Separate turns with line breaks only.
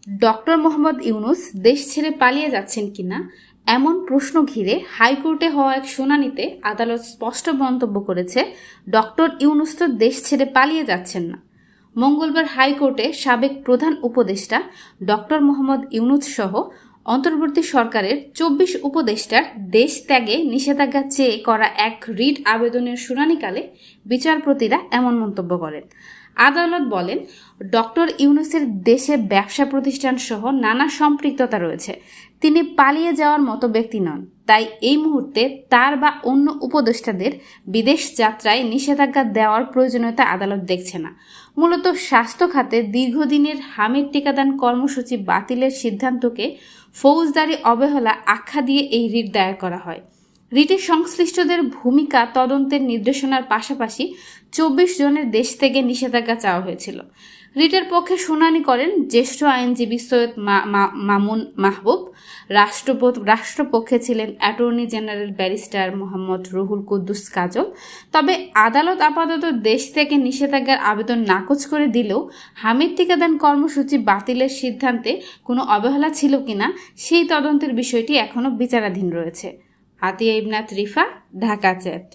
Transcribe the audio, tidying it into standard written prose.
Doctor Mohammad Yunus দেশ ছেড়ে পালিয়ে যাচ্ছেন কিনা এমন প্রশ্ন ঘিরে হাইকোর্টে হওয়া এক শুনানিতে আদালত স্পষ্ট মন্তব্য করেছে, ডক্টর ইউনূস তো দেশ ছেড়ে পালিয়ে যাচ্ছেন না। মঙ্গলবার হাইকোর্টে সাবেক প্রধান উপদেষ্টা ডক্টর মোহাম্মদ ইউনূস সহ অন্তর্বর্তী সরকারের ২৪ উপদেষ্টার দেশ ত্যাগে নিষেধাজ্ঞা চেয়ে করা এক রিট আবেদনের শুনানিকালে বিচারপতিরা এমন মন্তব্য করেন। আদালত বলেন, ডক্টর ইউনূসের দেশে ব্যবসা প্রতিষ্ঠান সহ নানা সম্পৃক্ততা রয়েছে। তিনি পালিয়ে যাওয়ার মতো ব্যক্তি নন। তাই এই মুহূর্তে তার বা অন্য উপদেষ্টাদের বিদেশ যাত্রায় নিষেধাজ্ঞা দেওয়ার প্রয়োজনীয়তা আদালত দেখছে না। মূলত স্বাস্থ্য খাতে দীর্ঘদিনের হামিদ টিকাদান কর্মসূচি বাতিলের সিদ্ধান্তকে ফৌজদারি অবহেলা আখ্যা দিয়ে এই রিট দায়ের করা হয়। রিটে সংশ্লিষ্টদের ভূমিকা তদন্তের নির্দেশনার পাশাপাশি ২৪ জনের দেশ থেকে নিষেধাজ্ঞা চাওয়া হয়েছিল। রিটের পক্ষে শুনানি করেন জ্যেষ্ঠ আইনজীবী সৈয়দ মামুন মাহবুব। রাষ্ট্রপক্ষে ছিলেন attorney general barrister Mohammad Ruhul Quddus Kajal. তবে আদালত আপাতত দেশ থেকে নিষেধাজ্ঞার আবেদন নাকচ করে দিলেও হামিদ টিকাদান কর্মসূচি বাতিলের সিদ্ধান্তে কোনো অবহেলা ছিল কিনা সেই তদন্তের বিষয়টি এখনও বিচারাধীন রয়েছে। আতিয়া ইবনাত রিফা, ঢাকা চ্যাট।